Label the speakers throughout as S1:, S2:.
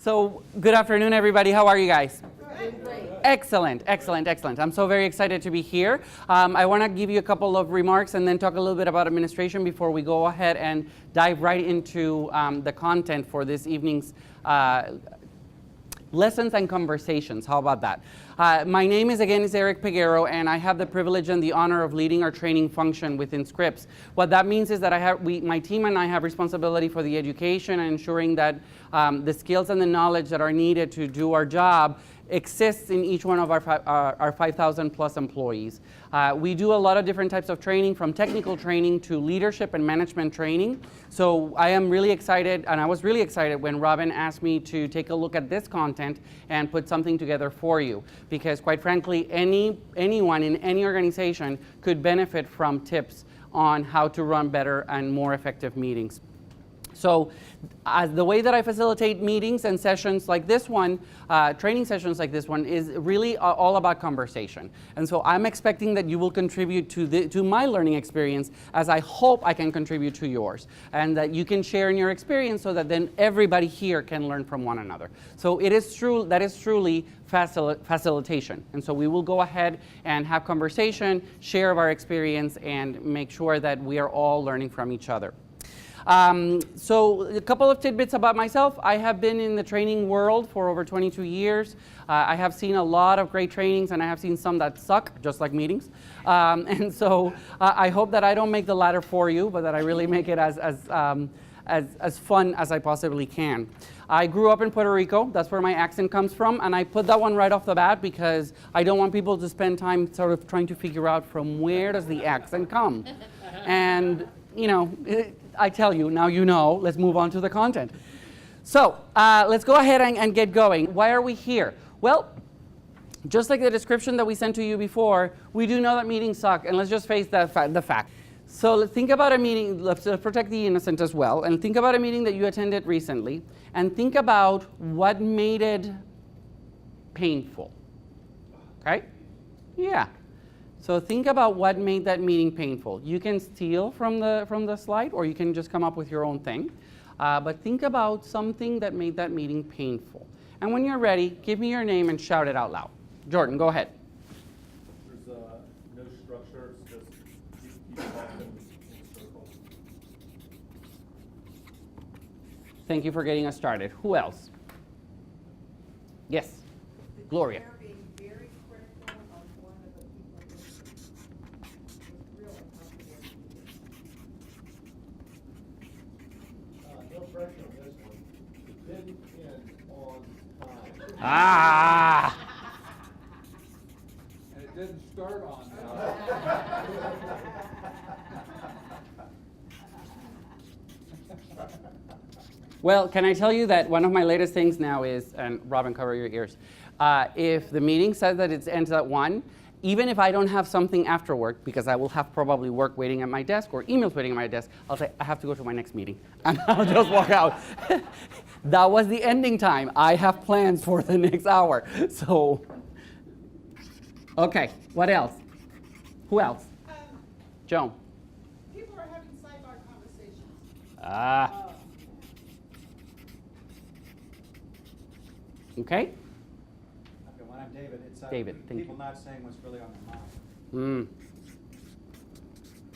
S1: So, good afternoon, everybody. How are you guys? Great. Excellent, excellent, excellent. I'm so very excited to be here. I want to give you a couple of remarks and then talk a little bit about administration before we go ahead and dive right into the content for this evening's lessons and conversations. How about that? My name is Eric Peguero, and I have the privilege and the honor of leading our training function within Scripps. What that means is that my team and I have responsibility for the education and ensuring that the skills and the knowledge that are needed to do our job exists in each one of our 5,000 plus employees. We do a lot of different types of training, from technical training to leadership and management training. So I am really excited, and I was really excited when Robin asked me to take a look at this content and put something together for you. Because quite frankly, anyone in any organization could benefit from tips on how to run better and more effective meetings. So as the way that I facilitate meetings and sessions like this one, training sessions like this one, is really all about conversation. And so I'm expecting that you will contribute to my learning experience as I hope I can contribute to yours. And that you can share in your experience so that then everybody here can learn from one another. So that is truly facilitation. And so we will go ahead and have conversation, share of our experience, and make sure that we are all learning from each other. So a couple of tidbits about myself. I have been in the training world for over 22 years. I have seen a lot of great trainings, and I have seen some that suck, just like meetings. And so I hope that I don't make the latter for you, but that I really make it as fun as I possibly can. I grew up in Puerto Rico. That's where my accent comes from, and I put that one right off the bat because I don't want people to spend time sort of trying to figure out from where does the accent come. And I tell you, now you know. Let's move on to the content. So let's go ahead and get going. Why are we here? Well, just like the description that we sent to you before, we do know that meetings suck, and let's just face the fact. So let's think about a meeting, let's protect the innocent as well, and think about a meeting that you attended recently, and think about what made it painful. Okay? Yeah. So think about what made that meeting painful. You can steal from the slide, or you can just come up with your own thing. But think about something that made that meeting painful. And when you're ready, give me your name and shout it out loud. Jordan, go ahead.
S2: There's no structure. It's just keep talking in circles.
S1: Thank you for getting us started. Who else? Yes, Gloria.
S2: Pressure on this one. It didn't end on time.
S1: Ah!
S3: And it didn't start on time.
S1: Well, can I tell you that one of my latest things now is, and Robin, cover your ears, if the meeting says that it ends at 1, even if I don't have something after work, because I will have probably work waiting at my desk or emails waiting at my desk, I'll say, I have to go to my next meeting. And I'll just walk out. That was the ending time. I have plans for the next hour. So, okay, what else? Who else? Joan.
S4: People are having sidebar conversations.
S1: Okay.
S5: When I'm David, it's
S1: David, thank
S5: people
S1: you.
S5: not saying what's really on their mind.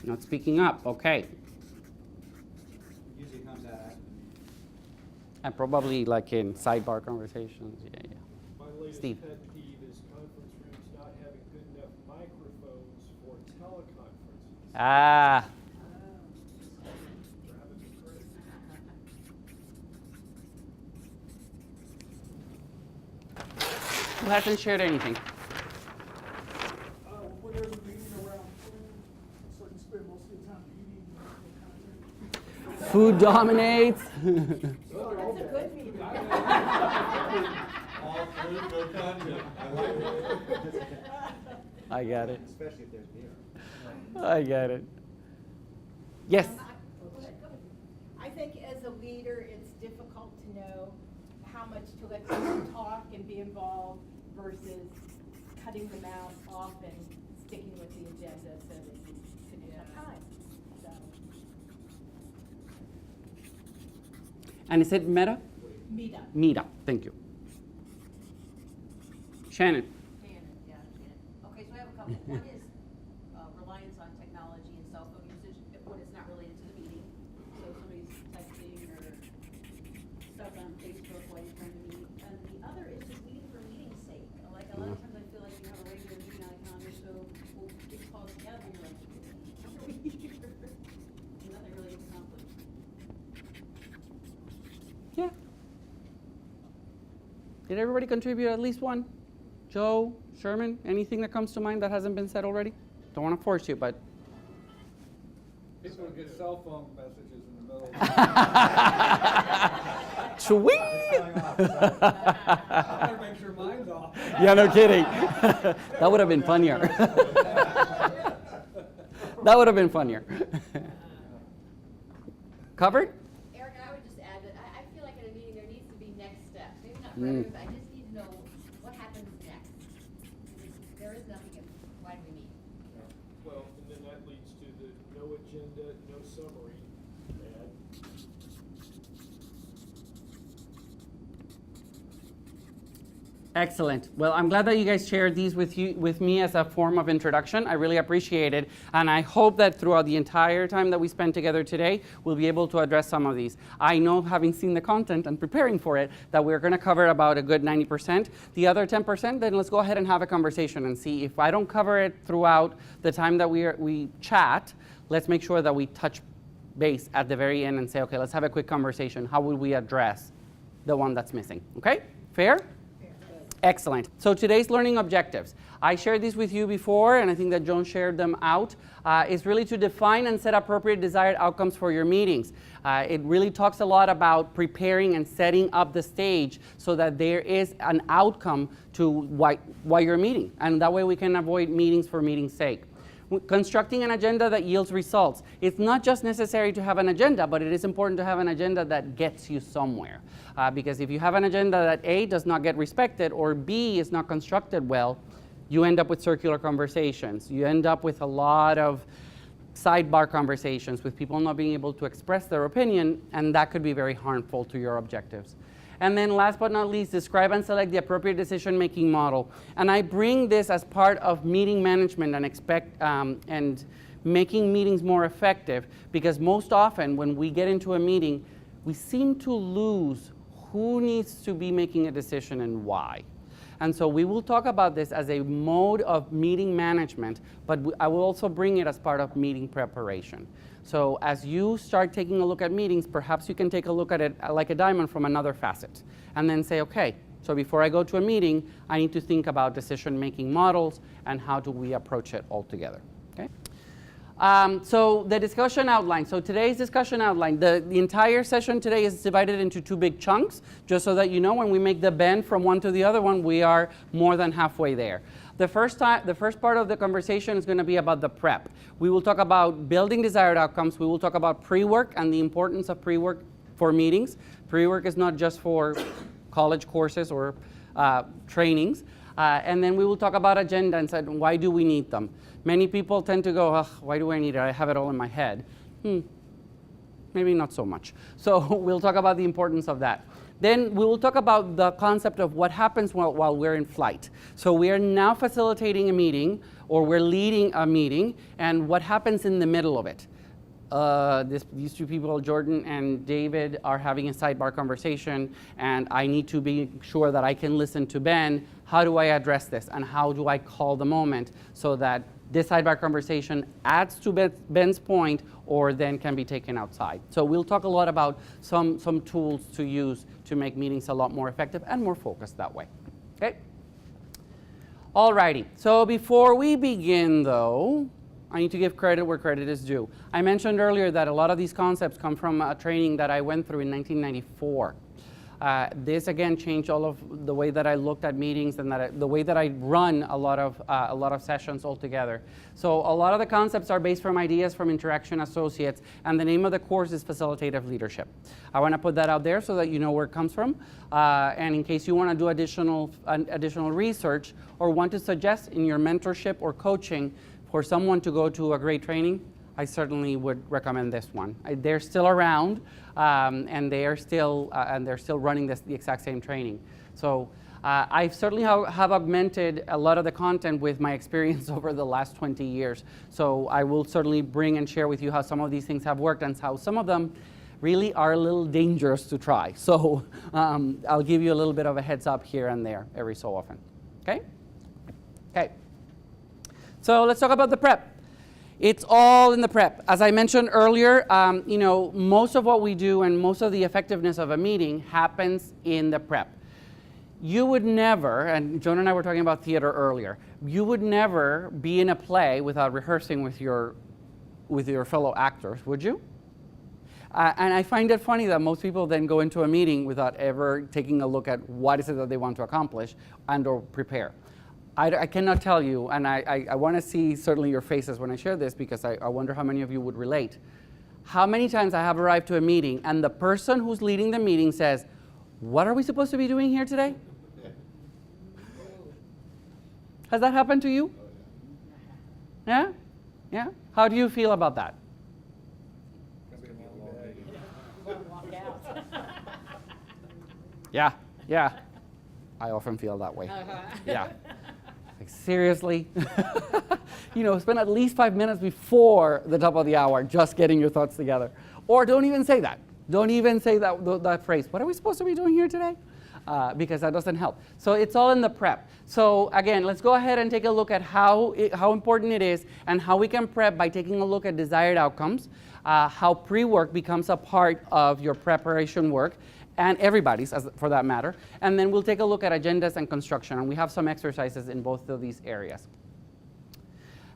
S1: Not speaking up, okay.
S5: It usually comes out after the meeting.
S1: And probably like in sidebar conversations, yeah.
S6: My latest
S1: Steve.
S6: pet peeve is conference rooms not having good enough microphones for teleconferences.
S1: Ah,
S6: Driving me crazy.
S1: who hasn't shared anything?
S4: Whenever meeting around food, so you spend most of your time eating.
S1: Food dominates.
S4: That's a good meeting.
S2: All food, no content. I like it.
S1: I got it.
S5: Especially if there's beer.
S1: I get it. Yes.
S7: I think as a leader, it's difficult to know how much to let people talk and be involved versus cutting them out off and sticking with the agenda so that you can have time. So.
S1: And is it meta?
S7: Meetup.
S1: Meetup, thank you. Shannon.
S8: Shannon, yeah, Shannon. Okay, so I have a couple. One is reliance on technology and cell phone usage when it's not related to the meeting. So somebody's texting or stuff on Facebook while you're trying to meet. And the other is just meeting for meeting's sake. Like a lot of times I feel like you have a regular meeting on the calendar, so we'll get called together and you're like, what are we here? And nothing really gets accomplished.
S1: Yeah. Did everybody contribute at least one? Joe, Sherman, anything that comes to mind that hasn't been said already? Don't want to force you, but.
S3: People get cell phone messages in the middle.
S1: Sweet!
S3: I better make sure mine's off.
S1: Yeah, no kidding. That would have been funnier. That would have been funnier. Covered?
S9: Eric, I would just add that I feel like at a meeting there needs to be next steps. Maybe not for everyone, but I just need to know what happens next. If there is nothing, why do we meet?
S6: Well, and then that leads to the no agenda, no summary, and
S1: Excellent. Well, I'm glad that you guys shared these with me as a form of introduction. I really appreciate it, and I hope that throughout the entire time that we spend together today, we'll be able to address some of these. I know, having seen the content and preparing for it, that we're going to cover about a good 90%. The other 10%, then let's go ahead and have a conversation and see if I don't cover it throughout the time that we chat. Let's make sure that we touch base at the very end and say, okay, let's have a quick conversation. How would we address the one that's missing? Okay? Fair? Excellent. So today's learning objectives. I shared these with you before, and I think that Joan shared them out. Is really to define and set appropriate desired outcomes for your meetings. It really talks a lot about preparing and setting up the stage so that there is an outcome to why you're meeting. And that way we can avoid meetings for meeting's sake. Constructing an agenda that yields results. It's not just necessary to have an agenda, but it is important to have an agenda that gets you somewhere. Because if you have an agenda that A, does not get respected, or B, is not constructed well, you end up with circular conversations. You end up with a lot of sidebar conversations with people not being able to express their opinion, and that could be very harmful to your objectives. And then last but not least, describe and select the appropriate decision-making model. And I bring this as part of meeting management and making meetings more effective, because most often when we get into a meeting, we seem to lose who needs to be making a decision and why. And so we will talk about this as a mode of meeting management, but I will also bring it as part of meeting preparation. So as you start taking a look at meetings, perhaps you can take a look at it like a diamond from another facet, and then say, okay, so before I go to a meeting, I need to think about decision-making models and how do we approach it all together. Okay? So the discussion outline. So today's discussion outline, the entire session today is divided into two big chunks, just so that you know when we make the bend from one to the other one, we are more than halfway there. The first part of the conversation is going to be about the prep. We will talk about building desired outcomes. We will talk about pre-work and the importance of pre-work for meetings. Pre-work is not just for college courses or trainings. And then we will talk about agenda and say, why do we need them? Many people tend to go, why do I need it? I have it all in my head. Maybe not so much. So we'll talk about the importance of that. Then we will talk about the concept of what happens while we're in flight. So we are now facilitating a meeting, or we're leading a meeting, and what happens in the middle of it. These two people, Jordan and David, are having a sidebar conversation, and I need to be sure that I can listen to Ben. How do I address this, and how do I call the moment so that this sidebar conversation adds to Ben's point or then can be taken outside? So we'll talk a lot about some tools to use to make meetings a lot more effective and more focused that way. Okay? Alrighty, so before we begin though, I need to give credit where credit is due. I mentioned earlier that a lot of these concepts come from a training that I went through in 1994. This again changed all of the way that I looked at meetings and the way that I run a lot of sessions altogether. So a lot of the concepts are based from ideas from Interaction Associates, and the name of the course is Facilitative Leadership. I want to put that out there so that you know where it comes from, and in case you want to do additional research or want to suggest in your mentorship or coaching for someone to go to a great training, I certainly would recommend this one. They're still around, and they're still running the exact same training. So I certainly have augmented a lot of the content with my experience over the last 20 years. So I will certainly bring and share with you how some of these things have worked and how some of them really are a little dangerous to try. So I'll give you a little bit of a heads up here and there every so often. Okay? Okay. So let's talk about the prep. It's all in the prep. As I mentioned earlier, most of what we do and most of the effectiveness of a meeting happens in the prep. You would never, and Joan and I were talking about theater earlier, you would never be in a play without rehearsing with your fellow actors, would you? And I find it funny that most people then go into a meeting without ever taking a look at what is it that they want to accomplish and or prepare. I cannot tell you, and I want to see certainly your faces when I share this, because I wonder how many of you would relate. How many times I have arrived to a meeting and the person who's leading the meeting says, "What are we supposed to be doing here today?" Has that happened to you? Yeah? Yeah? How do you feel about that? Yeah, yeah. I often feel that way. Yeah. Like, seriously? Spend at least 5 minutes before the top of the hour just getting your thoughts together. Or don't even say that. Don't even say that phrase. What are we supposed to be doing here today? Because that doesn't help. So it's all in the prep. So again, let's go ahead and take a look at how important it is and how we can prep by taking a look at desired outcomes, how pre-work becomes a part of your preparation work, and everybody's, for that matter. And then we'll take a look at agendas and construction, and we have some exercises in both of these areas.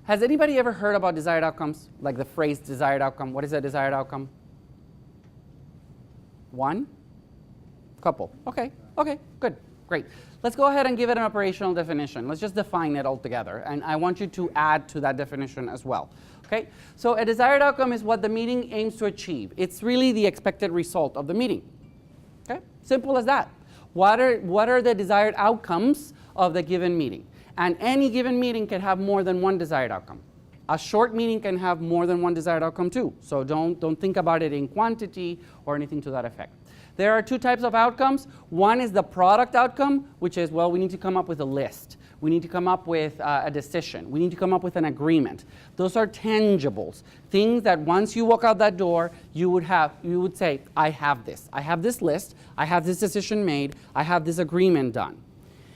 S1: Has anybody ever heard about desired outcomes, like the phrase desired outcome? What is a desired outcome? One? Couple. Okay, good, great. Let's go ahead and give it an operational definition. Let's just define it all together, and I want you to add to that definition as well. Okay, so a desired outcome is what the meeting aims to achieve. It's really the expected result of the meeting. Okay, simple as that. What are the desired outcomes of the given meeting? And any given meeting can have more than one desired outcome. A short meeting can have more than one desired outcome too. So don't think about it in quantity or anything to that effect. There are two types of outcomes. One is the product outcome, which is, well, we need to come up with a list. We need to come up with a decision. We need to come up with an agreement. Those are tangibles, things that once you walk out that door, you would say, I have this list, I have this decision made, I have this agreement done.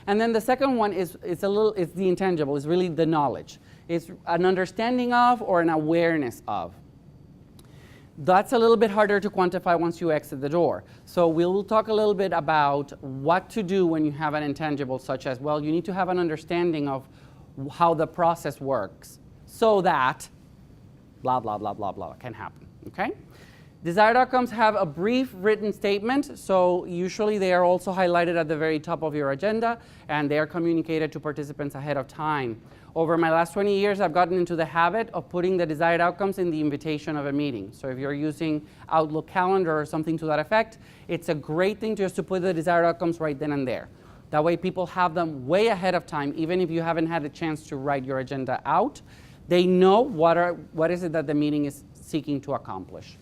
S1: And then the second one is it's the intangible, it's really the knowledge. It's an understanding of or an awareness of. That's a little bit harder to quantify once you exit the door. So we'll talk a little bit about what to do when you have an intangible, such as, well, you need to have an understanding of how the process works so that blah, blah, blah, blah, blah can happen, okay? Desired outcomes have a brief written statement, so usually they are also highlighted at the very top of your agenda, and they are communicated to participants ahead of time. Over my last 20 years, I've gotten into the habit of putting the desired outcomes in the invitation of a meeting. So if you're using Outlook Calendar or something to that effect, it's a great thing just to put the desired outcomes right then and there. That way people have them way ahead of time, even if you haven't had a chance to write your agenda out. They know what is it that the meeting is seeking to accomplish.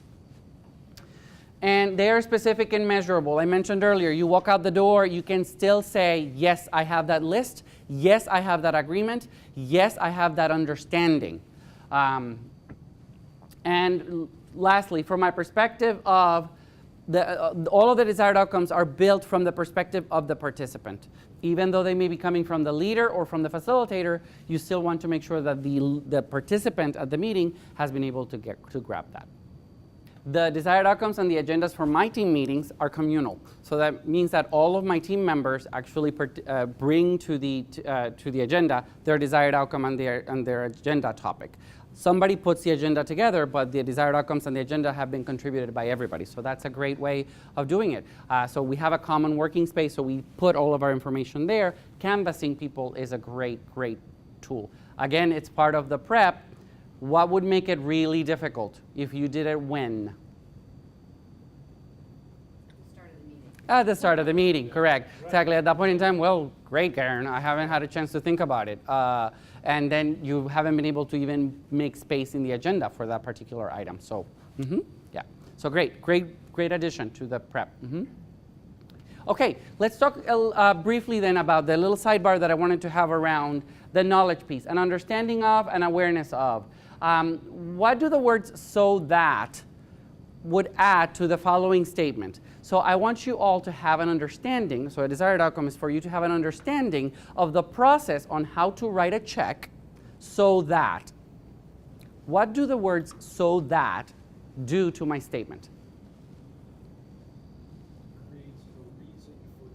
S1: And they are specific and measurable. I mentioned earlier, you walk out the door, you can still say, yes, I have that list. Yes, I have that agreement. Yes, I have that understanding. And lastly, from my perspective of all of the desired outcomes are built from the perspective of the participant. Even though they may be coming from the leader or from the facilitator, you still want to make sure that the participant at the meeting has been able to grab that. The desired outcomes and the agendas for my team meetings are communal. So that means that all of my team members actually bring to the agenda their desired outcome and their agenda topic. Somebody puts the agenda together, but the desired outcomes and the agenda have been contributed by everybody. So that's a great way of doing it. So we have a common working space, so we put all of our information there. Canvassing people is a great, great tool. Again, it's part of the prep. What would make it really difficult if you did it when?
S9: Start of the meeting.
S1: At the start of the meeting, correct. Exactly. At that point in time, well, great, Karen. I haven't had a chance to think about it. And then you haven't been able to even make space in the agenda for that particular item. So, yeah. So great addition to the prep. Okay, let's talk briefly then about the little sidebar that I wanted to have around the knowledge piece, an understanding of and awareness of. What do the words "so that" would add to the following statement? So I want you all to have an understanding, so a desired outcome is for you to have an understanding of the process on how to write a check so that. What do the words "so that" do to my statement?
S6: Creates a reason for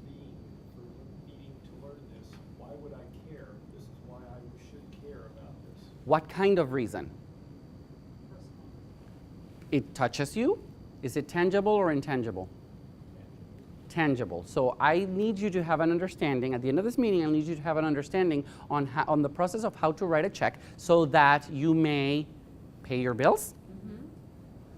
S6: needing to learn this. Why would I care? This is why I should care about this.
S1: What kind of reason? It touches you? Is it tangible or intangible? Tangible. So I need you to have an understanding, at the end of this meeting, I need you to have an understanding on the process of how to write a check so that you may pay your bills.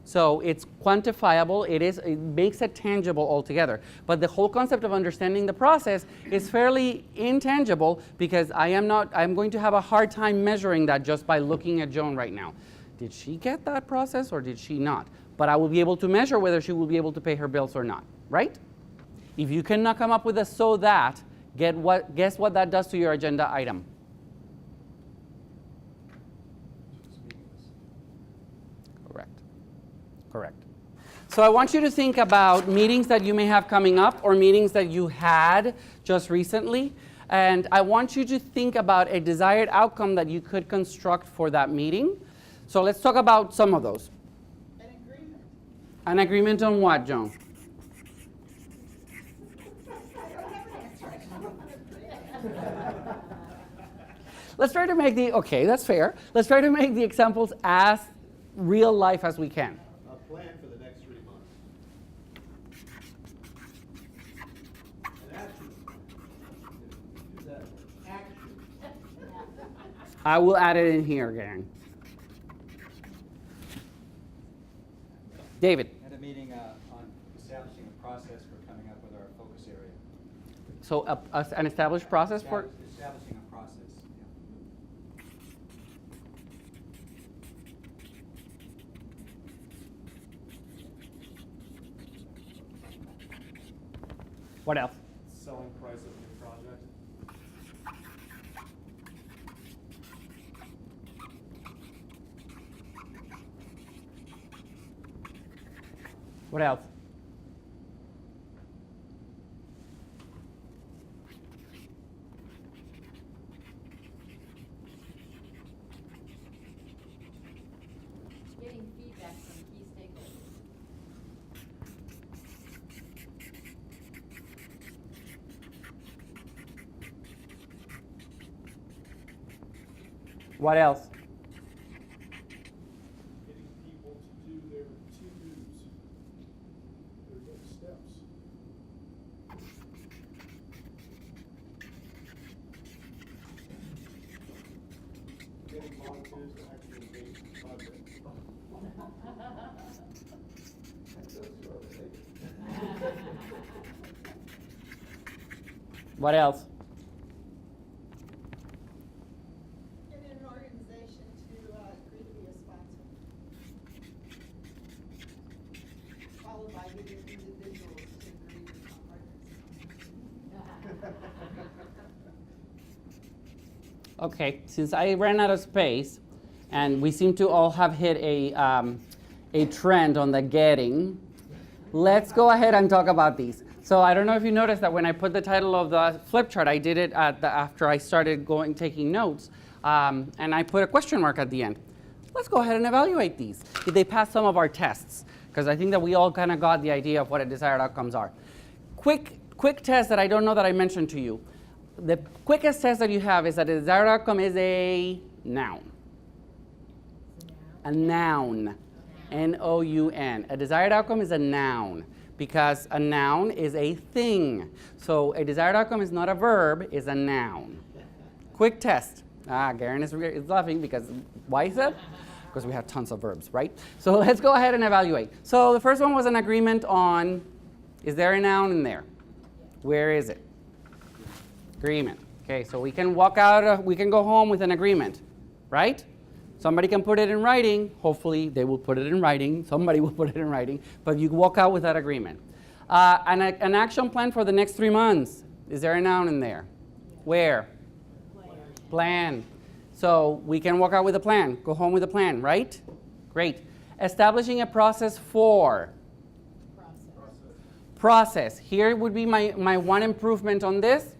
S1: So it's quantifiable, it makes it tangible altogether. But the whole concept of understanding the process is fairly intangible because I'm going to have a hard time measuring that just by looking at Joan right now. Did she get that process or did she not? But I will be able to measure whether she will be able to pay her bills or not, right? If you cannot come up with a "so that," guess what that does to your agenda item? Correct. So I want you to think about meetings that you may have coming up or meetings that you had just recently. And I want you to think about a desired outcome that you could construct for that meeting. So let's talk about some of those.
S7: An agreement.
S1: An agreement on what, Joan? Let's try to make okay, that's fair. Let's try to make the examples as real life as we can.
S2: A plan for the next 3 months. An action. Use that word. Action.
S1: I will add it in here again. David.
S5: At a meeting on establishing a process for coming up with our focus area.
S1: So an established process for?
S5: Establishing a process. Yeah.
S1: What else?
S6: Selling price of new project.
S1: What else?
S9: Getting feedback from key stakeholders.
S1: What else?
S6: Getting people to do their to-dos, their next steps.
S2: Getting volunteers to actually engage in projects.
S1: What else?
S7: Getting an organization to agree to be a sponsor. Followed by getting individuals to agree to become partners.
S1: Okay, since I ran out of space, and we seem to all have hit a trend on the getting, let's go ahead and talk about these. So I don't know if you noticed that when I put the title of the flip chart, I did it after I started taking notes, and I put a question mark at the end. Let's go ahead and evaluate these. Did they pass some of our tests? Because I think that we all kind of got the idea of what a desired outcomes are. Quick test that I don't know that I mentioned to you. The quickest test that you have is that a desired outcome is a noun. A noun. N-O-U-N. A desired outcome is a noun because a noun is a thing. So a desired outcome is not a verb, it's a noun. Quick test. Garen is laughing because, why is that? Because we have tons of verbs, right? So let's go ahead and evaluate. So the first one was an agreement on, is there a noun in there? Where is it? Agreement. Okay, so we can walk out, we can go home with an agreement, right? Somebody can put it in writing. Hopefully they will put it in writing. Somebody will put it in writing, but you walk out with that agreement. An action plan for the next 3 months. Is there a noun in there? Where? Plan. So we can walk out with a plan, go home with a plan, right? Great. Establishing a process for. Process. Here would be my one improvement on this.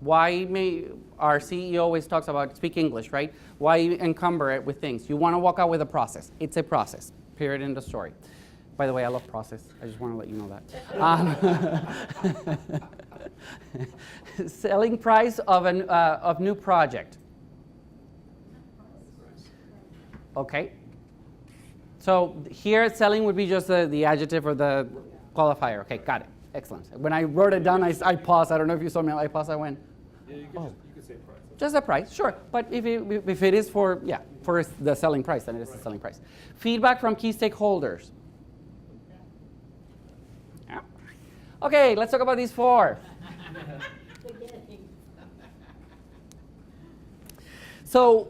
S1: Why may our CEO always talks about speak English, right? Why encumber it with things? You want to walk out with a process. It's a process. Period. End of story. By the way, I love process. I just want to let you know that. Selling price of new project. Okay. So here selling would be just the adjective or the qualifier. Okay, got it. Excellent. When I wrote it down, I paused. I don't know if you saw me. I paused. I went.
S3: Yeah, you could say price.
S1: Just the price, sure. But if it is for the selling price, then it is the selling price. Feedback from key stakeholders. Yeah. Okay, let's talk about these 4. So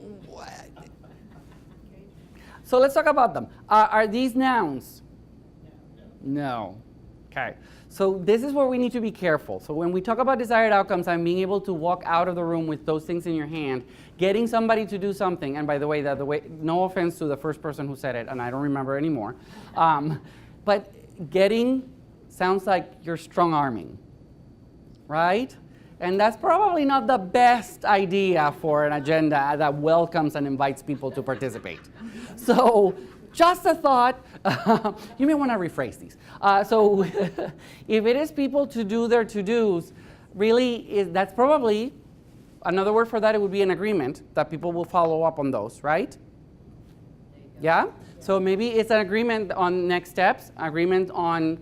S1: let's talk about them. Are these nouns? No. Okay. So this is where we need to be careful. So when we talk about desired outcomes, I'm being able to walk out of the room with those things in your hand, getting somebody to do something. And by the way, no offense to the first person who said it, and I don't remember anymore. But getting sounds like you're strong-arming, right? And that's probably not the best idea for an agenda that welcomes and invites people to participate. So just a thought. You may want to rephrase these. So if it is people to do their to-dos, really, that's probably, another word for that, it would be an agreement that people will follow up on those, right? Yeah? So maybe it's an agreement on next steps, agreement on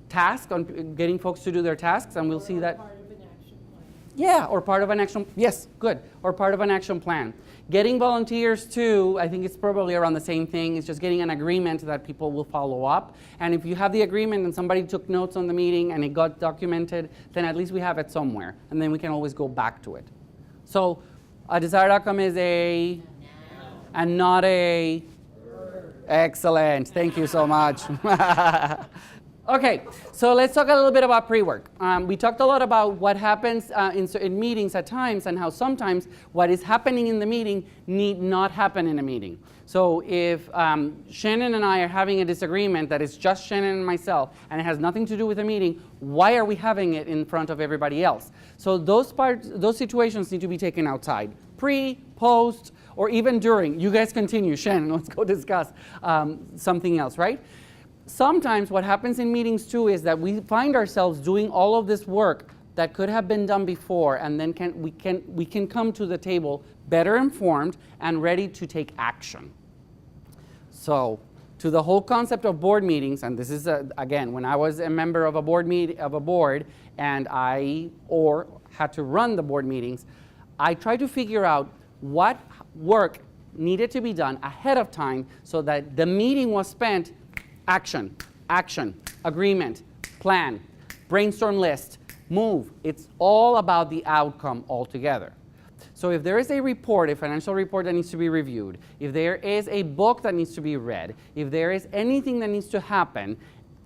S1: tasks, on getting folks to do their tasks, and we'll see that.
S7: Part of an action plan.
S1: Yeah, or part of an action, yes, good, or part of an action plan. Getting volunteers too, I think it's probably around the same thing. It's just getting an agreement that people will follow up. And if you have the agreement and somebody took notes on the meeting and it got documented, then at least we have it somewhere. And then we can always go back to it. So a desired outcome is a and not a. Excellent. Thank you so much. Okay, so let's talk a little bit about pre-work. We talked a lot about what happens in meetings at times and how sometimes what is happening in the meeting need not happen in a meeting. So if Shannon and I are having a disagreement that is just Shannon and myself and it has nothing to do with a meeting, why are we having it in front of everybody else? So those situations need to be taken outside. Pre, post, or even during. You guys continue. Shannon, let's go discuss something else, right? Sometimes what happens in meetings too is that we find ourselves doing all of this work that could have been done before, and then we can come to the table better informed and ready to take action. So to the whole concept of board meetings, and this is again when I was a member of a board and I had to run the board meetings, I tried to figure out what work needed to be done ahead of time so that the meeting was spent. Action, agreement, plan, brainstorm list, move. It's all about the outcome altogether. So if there is a report, a financial report that needs to be reviewed, if there is a book that needs to be read, if there is anything that needs to happen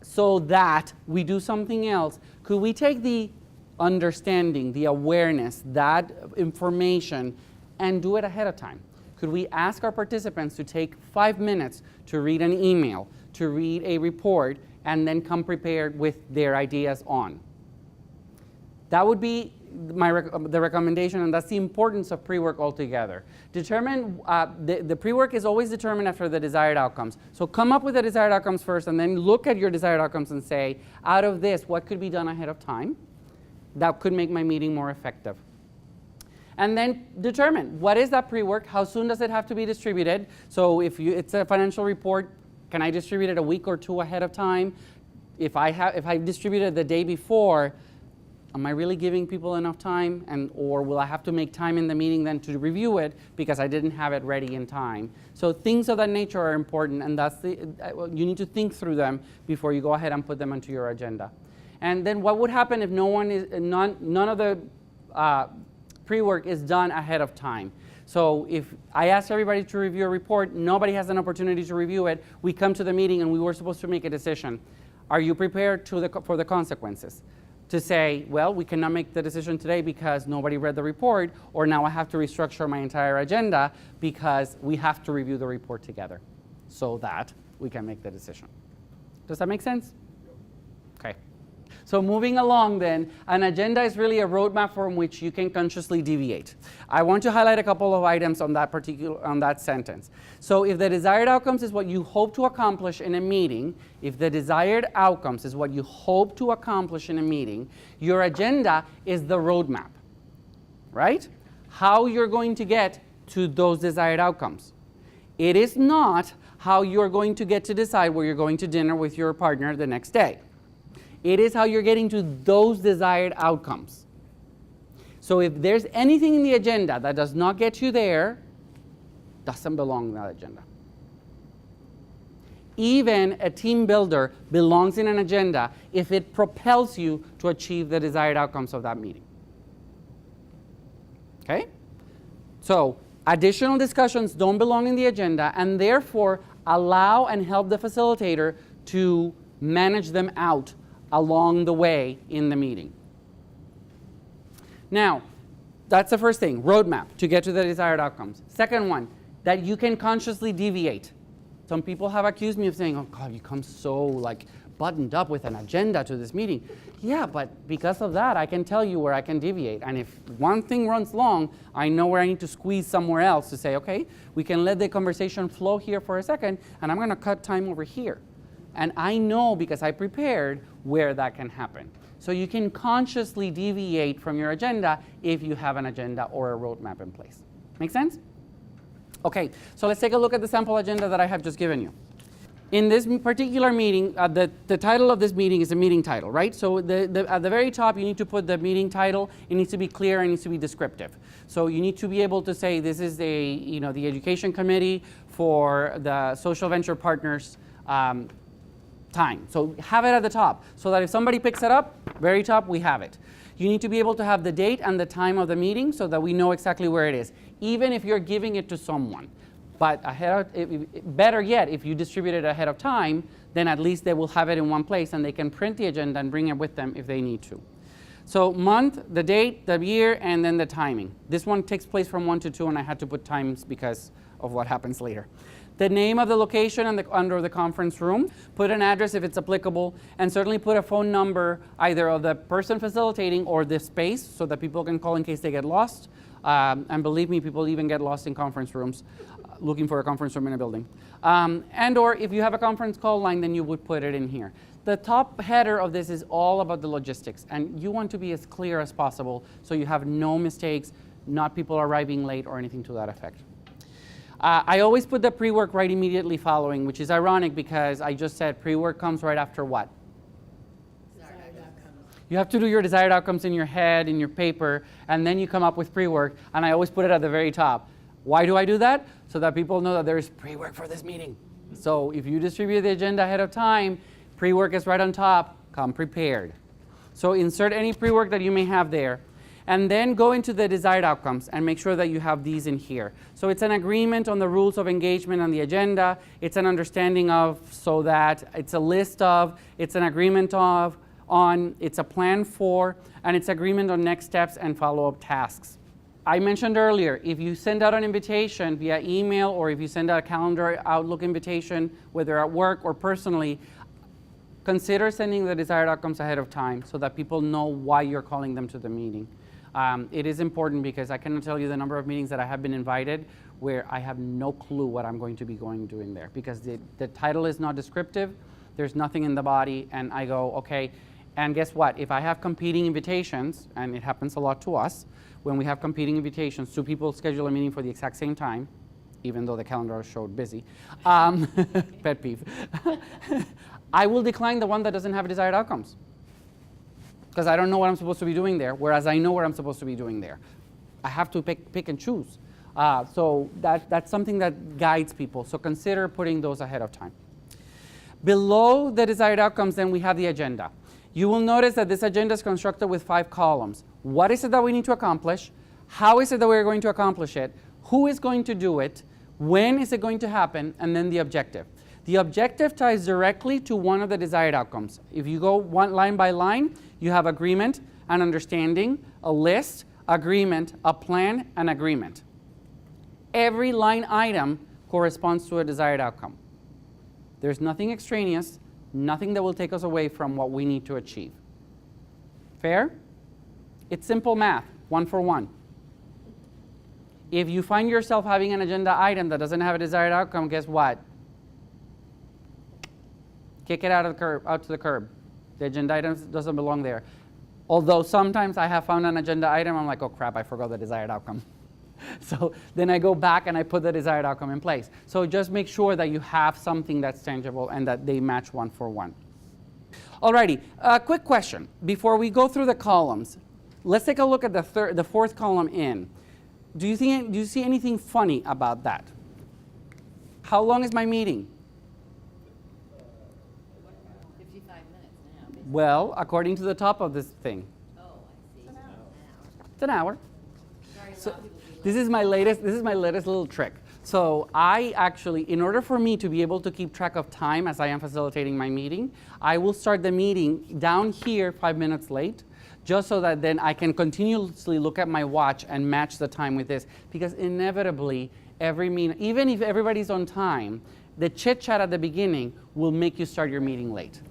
S1: so that we do something else, could we take the understanding, the awareness, that information, and do it ahead of time? Could we ask our participants to take 5 minutes to read an email, to read a report, and then come prepared with their ideas on? That would be the recommendation, and that's the importance of pre-work altogether. Determine, the pre-work is always determined after the desired outcomes. So come up with the desired outcomes first, and then look at your desired outcomes and say, out of this, what could be done ahead of time that could make my meeting more effective? And then determine, what is that pre-work? How soon does it have to be distributed? So if it's a financial report, can I distribute it a week or two ahead of time? If I distribute it the day before, Am I really giving people enough time? Or will I have to make time in the meeting then to review it because I didn't have it ready in time? So things of that nature are important, and you need to think through them before you go ahead and put them onto your agenda. And then what would happen if none of the pre-work is done ahead of time? So if I ask everybody to review a report, nobody has an opportunity to review it, we come to the meeting and we were supposed to make a decision. Are you prepared for the consequences? To say, well, we cannot make the decision today because nobody read the report, or now I have to restructure my entire agenda because we have to review the report together so that we can make the decision. Does that make sense? Okay. So moving along then, an agenda is really a roadmap from which you can consciously deviate. I want to highlight a couple of items on that sentence. So if the desired outcomes is what you hope to accomplish in a meeting, if the desired outcomes is what you hope to accomplish in a meeting, your agenda is the roadmap, right? How you're going to get to those desired outcomes. It is not how you're going to get to decide where you're going to dinner with your partner the next day. It is how you're getting to those desired outcomes. So if there's anything in the agenda that does not get you there, doesn't belong in that agenda. Even a team builder belongs in an agenda if it propels you to achieve the desired outcomes of that meeting. Okay? So additional discussions don't belong in the agenda, and therefore allow and help the facilitator to manage them out along the way in the meeting. Now, that's the first thing, roadmap to get to the desired outcomes. Second one, that you can consciously deviate. Some people have accused me of saying, oh God, you come so buttoned up with an agenda to this meeting. Yeah, but because of that, I can tell you where I can deviate. And if one thing runs long, I know where I need to squeeze somewhere else to say, okay, we can let the conversation flow here for a second, and I'm gonna cut time over here. And I know, because I prepared, where that can happen. So you can consciously deviate from your agenda if you have an agenda or a roadmap in place. Make sense? Okay, so let's take a look at the sample agenda that I have just given you. In this particular meeting, the title of this meeting is a meeting title, right? So at the very top, you need to put the meeting title. It needs to be clear, it needs to be descriptive. So you need to be able to say this is the Education Committee for the Social Venture Partners time. So have it at the top so that if somebody picks it up, very top, we have it. You need to be able to have the date and the time of the meeting so that we know exactly where it is, even if you're giving it to someone. But better yet, if you distribute it ahead of time, then at least they will have it in one place and they can print the agenda and bring it with them if they need to. So month, the date, the year, and then the timing. This one takes place from 1 to 2, and I had to put times because of what happens later. The name of the location and under the conference room. Put an address if it's applicable, and certainly put a phone number either of the person facilitating or the space so that people can call in case they get lost. And believe me, people even get lost in conference rooms looking for a conference room in a building. And or if you have a conference call line, then you would put it in here. The top header of this is all about the logistics, and you want to be as clear as possible so you have no mistakes, not people arriving late or anything to that effect. I always put the pre-work right immediately following, which is ironic because I just said pre-work comes right after what? You have to do your desired outcomes in your head, in your paper, and then you come up with pre-work, and I always put it at the very top. Why do I do that? So that people know that there is pre-work for this meeting. So if you distribute the agenda ahead of time, pre-work is right on top, come prepared. So insert any pre-work that you may have there. And then go into the desired outcomes and make sure that you have these in here. So it's an agreement on the rules of engagement on the agenda. It's an understanding of, so that it's a list of, it's an agreement of, on, it's a plan for, and it's agreement on next steps and follow-up tasks. I mentioned earlier, if you send out an invitation via email or if you send out a calendar Outlook invitation, whether at work or personally, consider sending the desired outcomes ahead of time so that people know why you're calling them to the meeting. It is important because I cannot tell you the number of meetings that I have been invited where I have no clue what I'm going to be doing there because the title is not descriptive, there's nothing in the body, and I go, okay, and guess what? If I have competing invitations, and it happens a lot to us, when we have competing invitations, 2 people schedule a meeting for the exact same time, even though the calendar showed busy, pet peeve, I will decline the one that doesn't have desired outcomes. because I don't know what I'm supposed to be doing there, whereas I know what I'm supposed to be doing there. I have to pick and choose. So that's something that guides people. So consider putting those ahead of time. Below the desired outcomes, then we have the agenda. You will notice that this agenda is constructed with 5 columns. What is it that we need to accomplish? How is it that we're going to accomplish it? Who is going to do it? When is it going to happen? And then the objective. The objective ties directly to one of the desired outcomes. If you go one line by line, you have agreement, an understanding, a list, agreement, a plan, and agreement. Every line item corresponds to a desired outcome. There's nothing extraneous, nothing that will take us away from what we need to achieve. Fair? It's simple math, 1 for 1. If you find yourself having an agenda item that doesn't have a desired outcome, guess what? Kick it out to the curb. The agenda item doesn't belong there. Although sometimes I have found an agenda item, I'm like, oh crap, I forgot the desired outcome. So then I go back and I put the desired outcome in place. So just make sure that you have something that's tangible and that they match 1 for 1. Alrighty, a quick question. Before we go through the columns, let's take a look at the 4th column in. Do you see anything funny about that? How long is my meeting?
S9: 55 minutes now. basically.
S1: Well, according to the top of this thing,
S9: Oh, I see.
S1: it's an hour.
S9: Sorry, a
S1: So
S9: lot of people do
S1: this is my latest little trick. So I actually, in order for me to be able to keep track of time as I am facilitating my meeting, I will start the meeting down here 5 minutes late, just so that then I can continuously look at my watch and match the time with this. Because inevitably, every meeting, even if everybody's on time, the chit chat at the beginning will make you start your meeting late.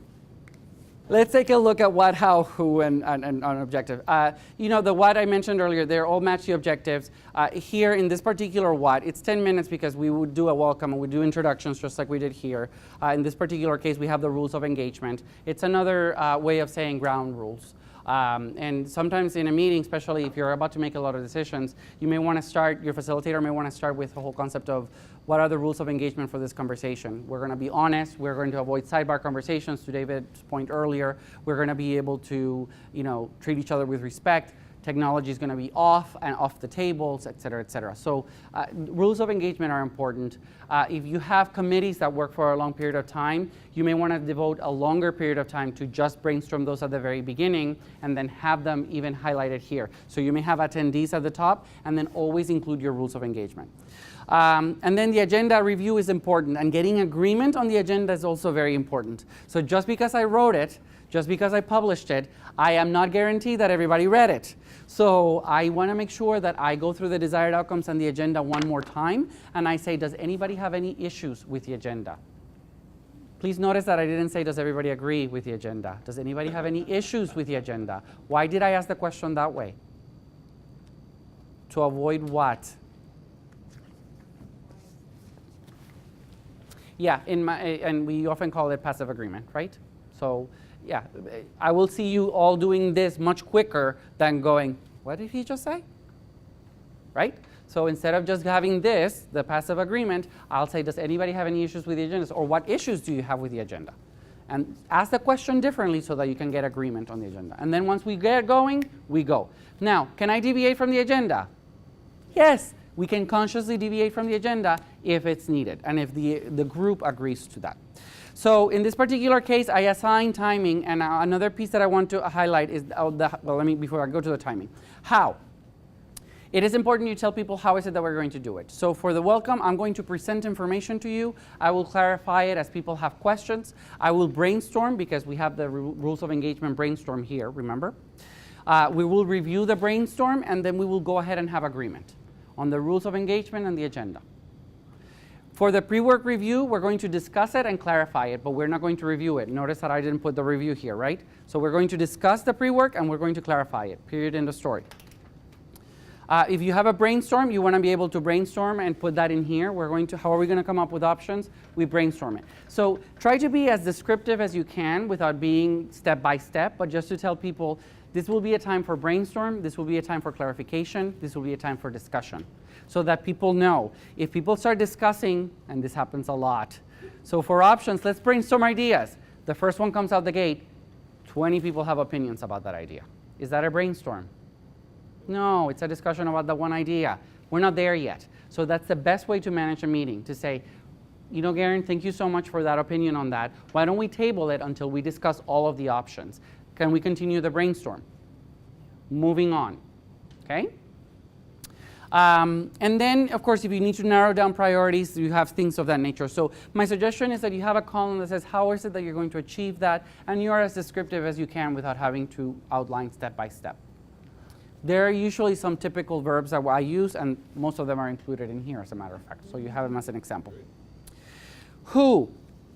S1: Let's take a look at what, how, who, and objective. The what I mentioned earlier, they're all match the objectives. Here in this particular what, it's 10 minutes because we would do a welcome and we do introductions just like we did here. In this particular case, we have the rules of engagement. It's another way of saying ground rules. And sometimes in a meeting, especially if you're about to make a lot of decisions, you may want to start, your facilitator may want to start with the whole concept of what are the rules of engagement for this conversation. We're going to be honest. We're going to avoid sidebar conversations. To David's point earlier, we're going to be able to, treat each other with respect. Technology is going to be off and off the tables, et cetera, et cetera. So rules of engagement are important. If you have committees that work for a long period of time, you may want to devote a longer period of time to just brainstorm those at the very beginning and then have them even highlighted here. So you may have attendees at the top and then always include your rules of engagement. And then the agenda review is important, and getting agreement on the agenda is also very important. So just because I wrote it, just because I published it, I am not guaranteed that everybody read it. So I want to make sure that I go through the desired outcomes and the agenda one more time, and I say, does anybody have any issues with the agenda? Please notice that I didn't say, does everybody agree with the agenda? Does anybody have any issues with the agenda? Why did I ask the question that way? To avoid what? Yeah, and we often call it passive agreement, right? So yeah, I will see you all doing this much quicker than going, what did he just say? Right? So instead of just having this, the passive agreement, I'll say, does anybody have any issues with the agenda? Or what issues do you have with the agenda? And ask the question differently so that you can get agreement on the agenda. And then once we get going, we go. Now, can I deviate from the agenda? Yes, we can consciously deviate from the agenda if it's needed and if the group agrees to that. So in this particular case, I assign timing, and another piece that I want to highlight is, before I go to the timing. How? It is important you tell people how is it that we're going to do it. So for the welcome, I'm going to present information to you. I will clarify it as people have questions. I will brainstorm because we have the rules of engagement brainstorm here, remember? We will review the brainstorm, and then we will go ahead and have agreement on the rules of engagement and the agenda. For the pre-work review, we're going to discuss it and clarify it, but we're not going to review it. Notice that I didn't put the review here, right? So we're going to discuss the pre-work and we're going to clarify it, period, end of story. If you have a brainstorm, you want to be able to brainstorm and put that in here. How are we going to come up with options? We brainstorm it. So try to be as descriptive as you can without being step by step, but just to tell people, this will be a time for brainstorm, this will be a time for clarification, this will be a time for discussion. So that people know. If people start discussing, and this happens a lot, so for options, let's brainstorm ideas. The first one comes out the gate, 20 people have opinions about that idea. Is that a brainstorm? No, it's a discussion about the one idea. We're not there yet. So that's the best way to manage a meeting, to say, you know, Garen, thank you so much for that opinion on that. Why don't we table it until we discuss all of the options? Can we continue the brainstorm? Moving on, okay? And then, of course, if you need to narrow down priorities, you have things of that nature. So my suggestion is that you have a column that says, how is it that you're going to achieve that? And you are as descriptive as you can without having to outline step by step. There are usually some typical verbs that I use, and most of them are included in here, as a matter of fact. So you have them as an example. Who?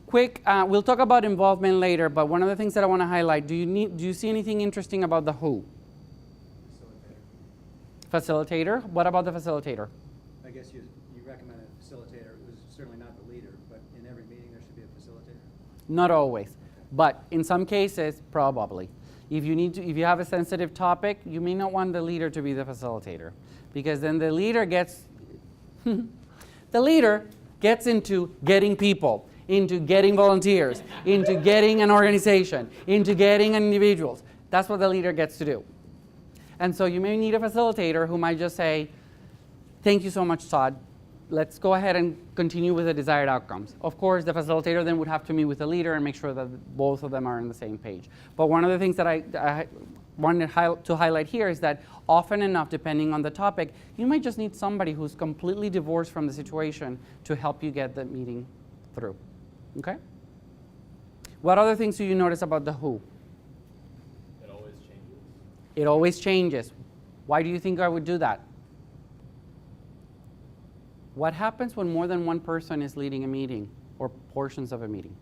S1: Quick, we'll talk about involvement later, but one of the things that I want to highlight, do you see anything interesting about the who? Facilitator. What about the facilitator?
S5: I guess you recommend a facilitator. It was certainly not the leader, but in every meeting there should be a facilitator.
S1: Not always, but in some cases, probably. If you have a sensitive topic, you may not want the leader to be the facilitator, because then the leader gets into getting people, into getting volunteers, into getting an organization, into getting individuals. That's what the leader gets to do. And so you may need a facilitator who might just say, thank you so much, Todd. Let's go ahead and continue with the desired outcomes. Of course, the facilitator then would have to meet with the leader and make sure that both of them are on the same page. But one of the things that I wanted to highlight here is that often enough, depending on the topic, you might just need somebody who's completely divorced from the situation to help you get the meeting through. Okay? What other things do you notice about the who?
S10: It always changes.
S1: It always changes. Why do you think I would do that? What happens when more than one person is leading a meeting or portions of a meeting?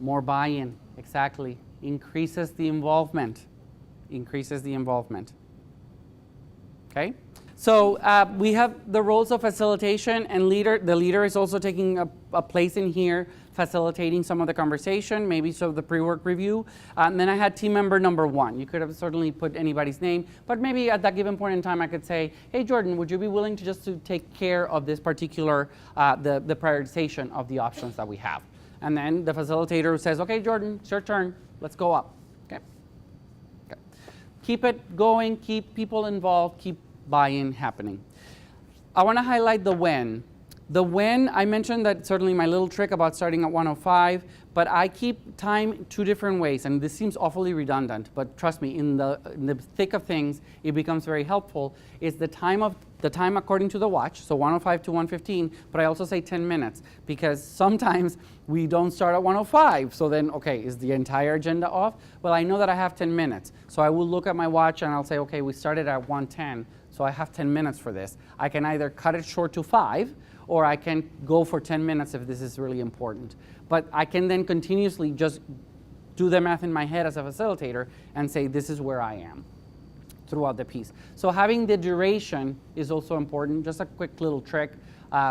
S1: More buy-in, exactly. Increases the involvement. Increases the involvement. Okay? So we have the roles of facilitation and leader. The leader is also taking a place in here, facilitating some of the conversation, maybe some of the pre-work review. And then I had team member number 1. You could have certainly put anybody's name, but maybe at that given point in time I could say, hey Jordan, would you be willing to just to take care of this particular, the prioritization of the options that we have? And then the facilitator says, okay Jordan, it's your turn, let's go up. Okay. Okay. Keep it going, keep people involved, keep buy-in happening. I want to highlight the when. The when, I mentioned that certainly my little trick about starting at 1:05, but I keep time 2 different ways, and this seems awfully redundant, but trust me, in the thick of things, it becomes very helpful. Is the time according to the watch, so 1:05 to 1:15, but I also say 10 minutes, because sometimes we don't start at 1:05, so then, okay, is the entire agenda off? Well, I know that I have 10 minutes, so I will look at my watch and I'll say, okay, we started at 1:10, so I have 10 minutes for this. I can either cut it short to 5, or I can go for 10 minutes if this is really important. But I can then continuously just do the math in my head as a facilitator and say, this is where I am throughout the piece. So having the duration is also important, just a quick little trick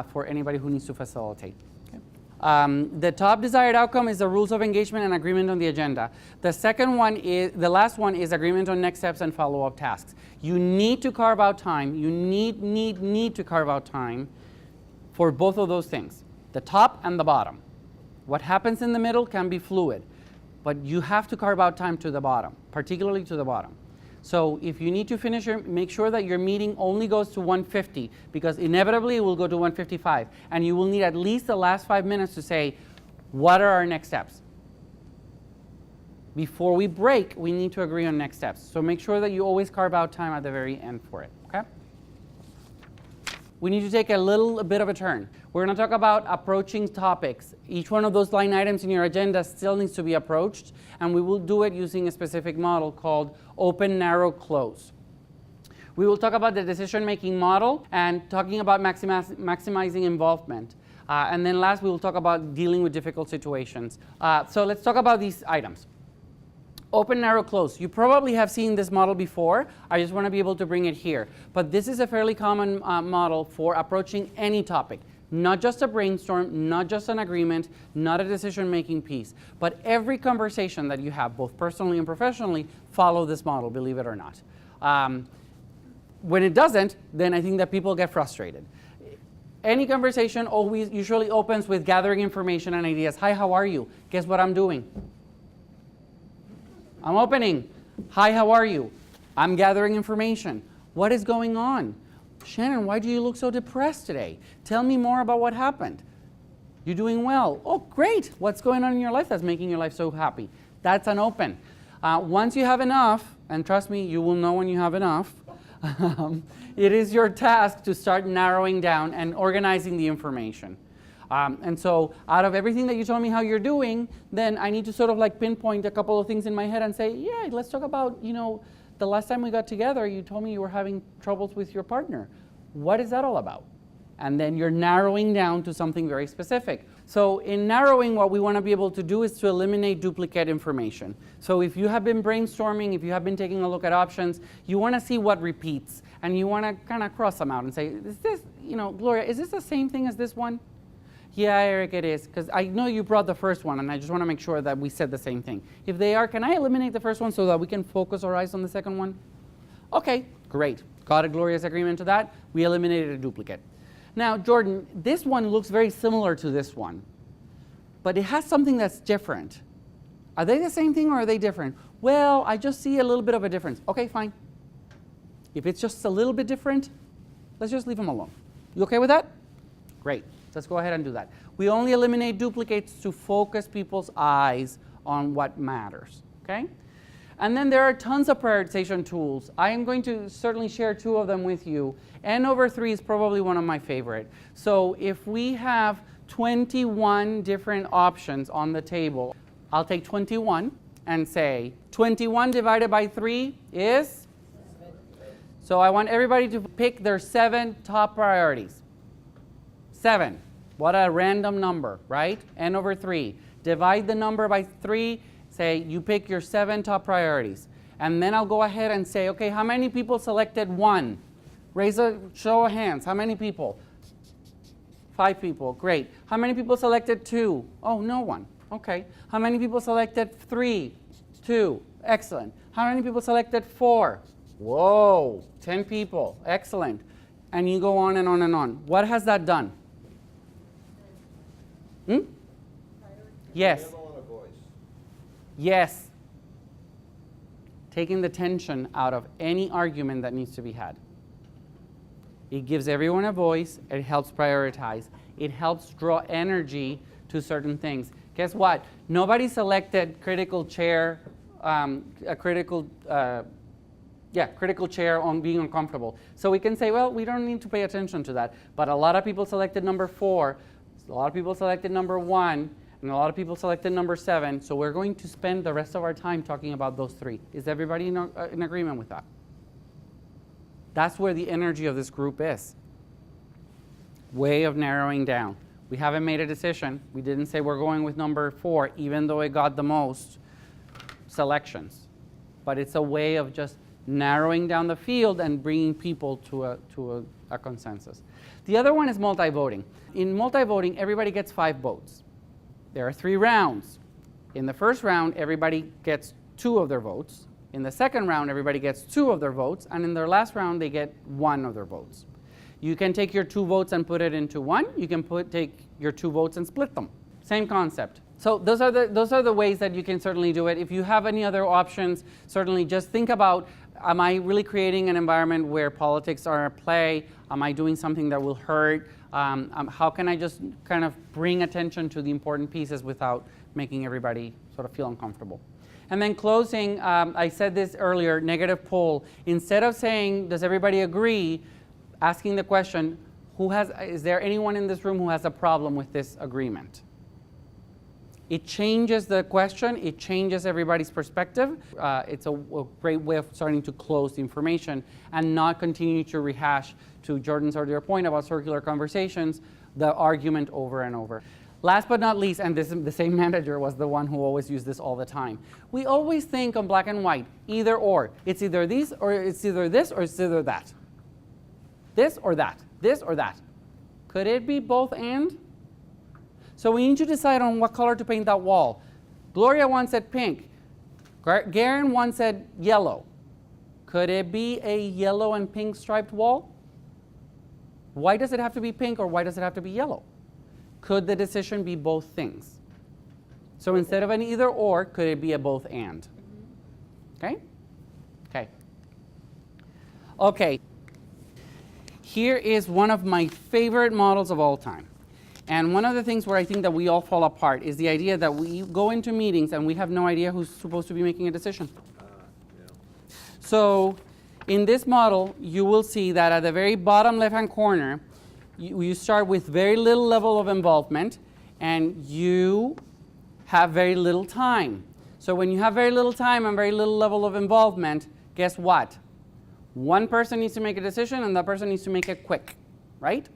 S1: for anybody who needs to facilitate. Okay. The top desired outcome is the rules of engagement and agreement on the agenda. The last one is agreement on next steps and follow-up tasks. You need to carve out time. You need to carve out time for both of those things, the top and the bottom. What happens in the middle can be fluid, but you have to carve out time to the bottom, particularly to the bottom. So if you need to finish make sure that your meeting only goes to 1:50, because inevitably it will go to 1:55, and you will need at least the last 5 minutes to say, what are our next steps? Before we break, we need to agree on next steps. So make sure that you always carve out time at the very end for it, okay? We need to take a little bit of a turn. We're going to talk about approaching topics. Each one of those line items in your agenda still needs to be approached, and we will do it using a specific model called open, narrow, close. We will talk about the decision-making model and talking about maximizing involvement. And then last, we will talk about dealing with difficult situations. So let's talk about these items. Open, narrow, close. You probably have seen this model before. I just want to be able to bring it here. But this is a fairly common model for approaching any topic. Not just a brainstorm, not just an agreement, not a decision-making piece. But every conversation that you have, both personally and professionally, follow this model, believe it or not. When it doesn't, then I think that people get frustrated. Any conversation usually opens with gathering information and ideas. Hi, how are you? Guess what I'm doing? I'm opening. Hi, how are you? I'm gathering information. What is going on? Shannon, why do you look so depressed today? Tell me more about what happened. You're doing well. Oh, great. What's going on in your life that's making your life so happy? That's an open. Once you have enough, and trust me, you will know when you have enough, it is your task to start narrowing down and organizing the information. And so out of everything that you told me how you're doing, then I need to sort of like pinpoint a couple of things in my head and say, yeah, let's talk about, the last time we got together, you told me you were having troubles with your partner. What is that all about? And then you're narrowing down to something very specific. So in narrowing, what we want to be able to do is to eliminate duplicate information. So if you have been brainstorming, if you have been taking a look at options, you want to see what repeats. And you want to kind of cross them out and say, is this, Gloria, is this the same thing as this one? Yeah, Eric, it is. Because I know you brought the first one, and I just want to make sure that we said the same thing. If they are, can I eliminate the first one so that we can focus our eyes on the second one? Okay, great. Got a glorious agreement to that. We eliminated a duplicate. Now, Jordan, this one looks very similar to this one, but it has something that's different. Are they the same thing or are they different? Well, I just see a little bit of a difference. Okay, fine. If it's just a little bit different, let's just leave them alone. You okay with that? Great. Let's go ahead and do that. We only eliminate duplicates to focus people's eyes on what matters, okay? And then there are tons of prioritization tools. I am going to certainly share 2 of them with you. N/3 is probably one of my favorite. So if we have 21 different options on the table, I'll take 21 and say 21 divided by 3 is? So I want everybody to pick their 7 top priorities. 7. What a random number, right? N/3. Divide the number by 3. Say you pick your 7 top priorities. And then I'll go ahead and say, okay, how many people selected 1? Raise a show of hands. How many people? 5 people. Great. How many people selected 2? Oh, no one. Okay. How many people selected 3? 2. Excellent. How many people selected 4? Whoa. 10 people. Excellent. And you go on and on and on. What has that done? Yes. Yes. Taking the tension out of any argument that needs to be had. It gives everyone a voice. It helps prioritize. It helps draw energy to certain things. Guess what? Nobody selected critical chair, critical chair on being uncomfortable. So we can say, well, we don't need to pay attention to that. But a lot of people selected number 4. A lot of people selected number 1. And a lot of people selected number 7. So we're going to spend the rest of our time talking about those 3. Is everybody in agreement with that? That's where the energy of this group is. Way of narrowing down. We haven't made a decision. We didn't say we're going with number 4, even though it got the most selections. But it's a way of just narrowing down the field and bringing people to a consensus. The other one is multi-voting. In multi-voting, everybody gets 5 votes. There are 3 rounds. In the first round, everybody gets 2 of their votes. In the second round, everybody gets 2 of their votes. And in their last round, they get 1 of their votes. You can take your 2 votes and put it into 1. You can take your 2 votes and split them. Same concept. So those are the ways that you can certainly do it. If you have any other options, certainly just think about, am I really creating an environment where politics are at play? Am I doing something that will hurt? How can I just kind of bring attention to the important pieces without making everybody sort of feel uncomfortable? And then closing, I said this earlier, negative poll. Instead of saying, does everybody agree, asking the question, is there anyone in this room who has a problem with this agreement? It changes the question. It changes everybody's perspective. It's a great way of starting to close the information and not continue to rehash, to Jordan's earlier point about circular conversations, the argument over and over. Last but not least, and the same manager was the one who always used this all the time. We always think on black and white, either or. It's either these or it's either this or it's either that. This or that. This or that. Could it be both and? So we need to decide on what color to paint that wall. Gloria once said pink. Garen once said yellow. Could it be a yellow and pink striped wall? Why does it have to be pink or why does it have to be yellow? Could the decision be both things? So instead of an either or, could it be a both and? Okay? Okay. Okay. Here is one of my favorite models of all time. And one of the things where I think that we all fall apart is the idea that we go into meetings and we have no idea who's supposed to be making a decision. So in this model, you will see that at the very bottom left-hand corner, you start with very little level of involvement, and you have very little time. So when you have very little time and very little level of involvement, guess what? One person needs to make a decision, and that person needs to make it quick, right?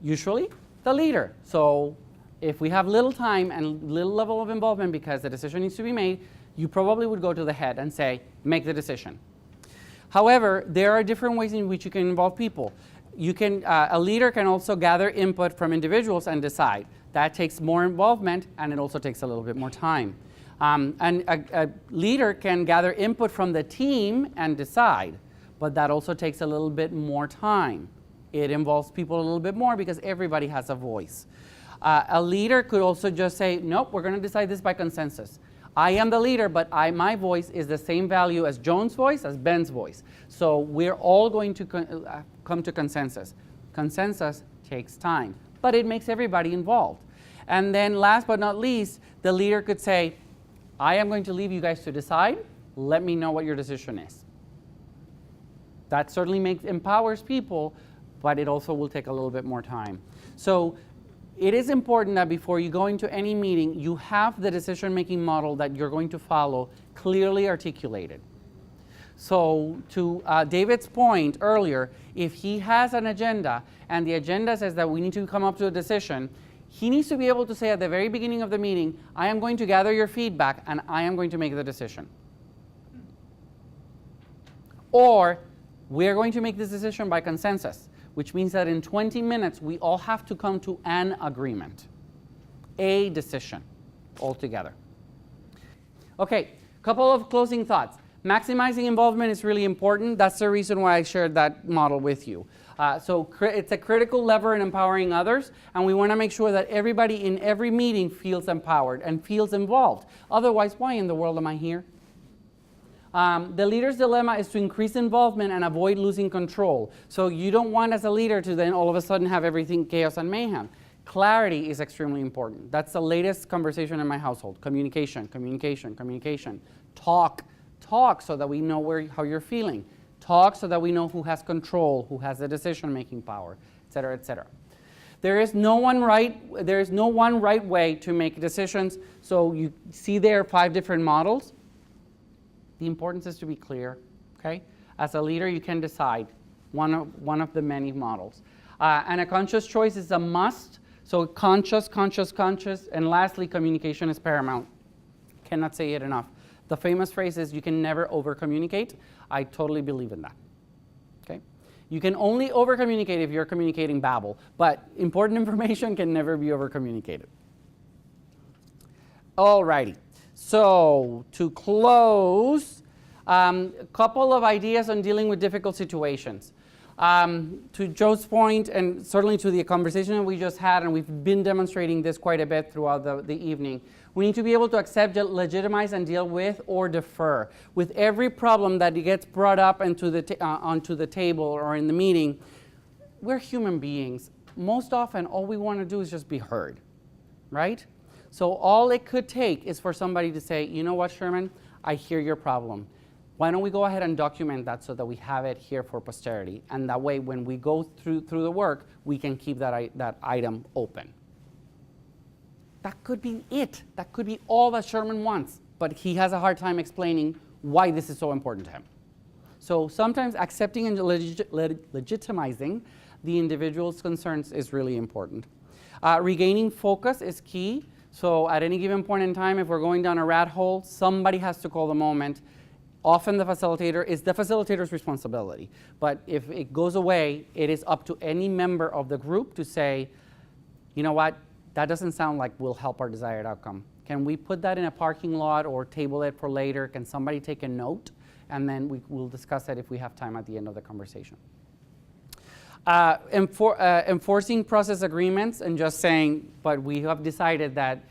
S1: Usually, the leader. So if we have little time and little level of involvement because the decision needs to be made, you probably would go to the head and say, make the decision. However, there are different ways in which you can involve people. You can, a leader can also gather input from individuals and decide. That takes more involvement, and it also takes a little bit more time. And a leader can gather input from the team and decide, but that also takes a little bit more time. It involves people a little bit more because everybody has a voice. A leader could also just say, nope, we're going to decide this by consensus. I am the leader, but my voice is the same value as Joan's voice, as Ben's voice. So we're all going to come to consensus. Consensus takes time, but it makes everybody involved. And then last but not least, the leader could say, I am going to leave you guys to decide. Let me know what your decision is. That certainly empowers people, but it also will take a little bit more time. So it is important that before you go into any meeting, you have the decision-making model that you're going to follow clearly articulated. So to David's point earlier, if he has an agenda and the agenda says that we need to come up to a decision, he needs to be able to say at the very beginning of the meeting, I am going to gather your feedback and I am going to make the decision. Or we are going to make this decision by consensus, which means that in 20 minutes, we all have to come to an agreement, a decision altogether. Okay, couple of closing thoughts. Maximizing involvement is really important. That's the reason why I shared that model with you. So it's a critical lever in empowering others, and we want to make sure that everybody in every meeting feels empowered and feels involved. Otherwise, why in the world am I here? The leader's dilemma is to increase involvement and avoid losing control. So you don't want as a leader to then all of a sudden have everything chaos and mayhem. Clarity is extremely important. That's the latest conversation in my household. Communication, communication, communication. Talk so that we know how you're feeling. Talk so that we know who has control, who has the decision-making power, et cetera, et cetera. There is no one right way to make decisions. So you see there are 5 different models. The importance is to be clear, okay? As a leader, you can decide one of the many models. And a conscious choice is a must. So conscious, and lastly, communication is paramount. Cannot say it enough. The famous phrase is, you can never over-communicate. I totally believe in that, okay? You can only over-communicate if you're communicating babble, but important information can never be over-communicated. All righty. So to close, a couple of ideas on dealing with difficult situations. To Joe's point, and certainly to the conversation that we just had, and we've been demonstrating this quite a bit throughout the evening, we need to be able to accept, legitimize, and deal with or defer. With every problem that gets brought up onto the table or in the meeting, we're human beings. Most often, all we want to do is just be heard, right? So all it could take is for somebody to say, you know what, Sherman, I hear your problem. Why don't we go ahead and document that so that we have it here for posterity? And that way, when we go through the work, we can keep that item open. That could be it. That could be all that Sherman wants. But he has a hard time explaining why this is so important to him. So sometimes accepting and legitimizing the individual's concerns is really important. Regaining focus is key. So at any given point in time, if we're going down a rat hole, somebody has to call the moment. Often the facilitator is the facilitator's responsibility. But if it goes away, it is up to any member of the group to say, you know what, that doesn't sound like will help our desired outcome. Can we put that in a parking lot or table it for later? Can somebody take a note? And then we'll discuss that if we have time at the end of the conversation. Enforcing process agreements and just saying, but we have decided that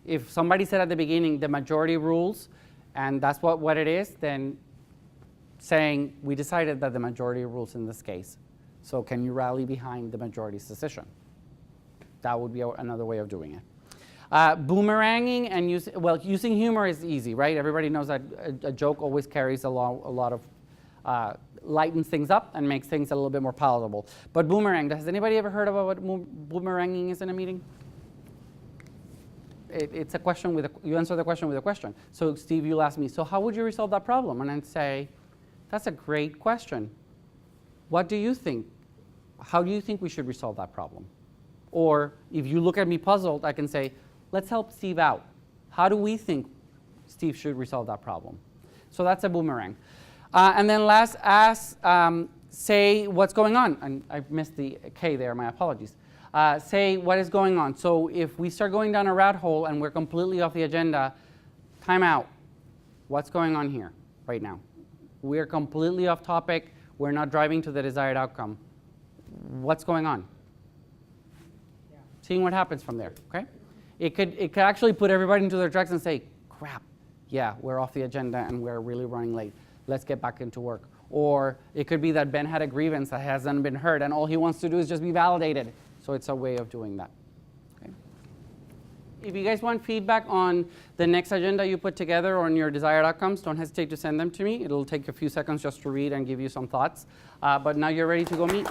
S1: if somebody said at the beginning the majority rules, and that's what it is, then saying we decided that the majority rules in this case. So can you rally behind the majority's decision? That would be another way of doing it. Boomeranging and using humor is easy, right? Everybody knows that a joke always carries a lot of lightens things up and makes things a little bit more palatable. But boomerang, has anybody ever heard about what boomeranging is in a meeting? It's a question you answer the question with a question. So Steve, you'll ask me, so how would you resolve that problem? And I'd say, that's a great question. What do you think? How do you think we should resolve that problem? Or if you look at me puzzled, I can say, let's help Steve out. How do we think Steve should resolve that problem? So that's a boomerang. And then last, say what's going on. And I missed the K there, my apologies. Say what is going on. So if we start going down a rat hole and we're completely off the agenda, time out. What's going on here right now? We're completely off topic. We're not driving to the desired outcome. What's going on? Yeah. Seeing what happens from there, okay? It could actually put everybody into their tracks and say, crap, yeah, we're off the agenda and we're really running late. Let's get back into work. Or it could be that Ben had a grievance that hasn't been heard and all he wants to do is just be validated. So it's a way of doing that. Okay? If you guys want feedback on the next agenda you put together or on your desired outcomes, don't hesitate to send them to me. It'll take a few seconds just to read and give you some thoughts. But now you're ready to go meet.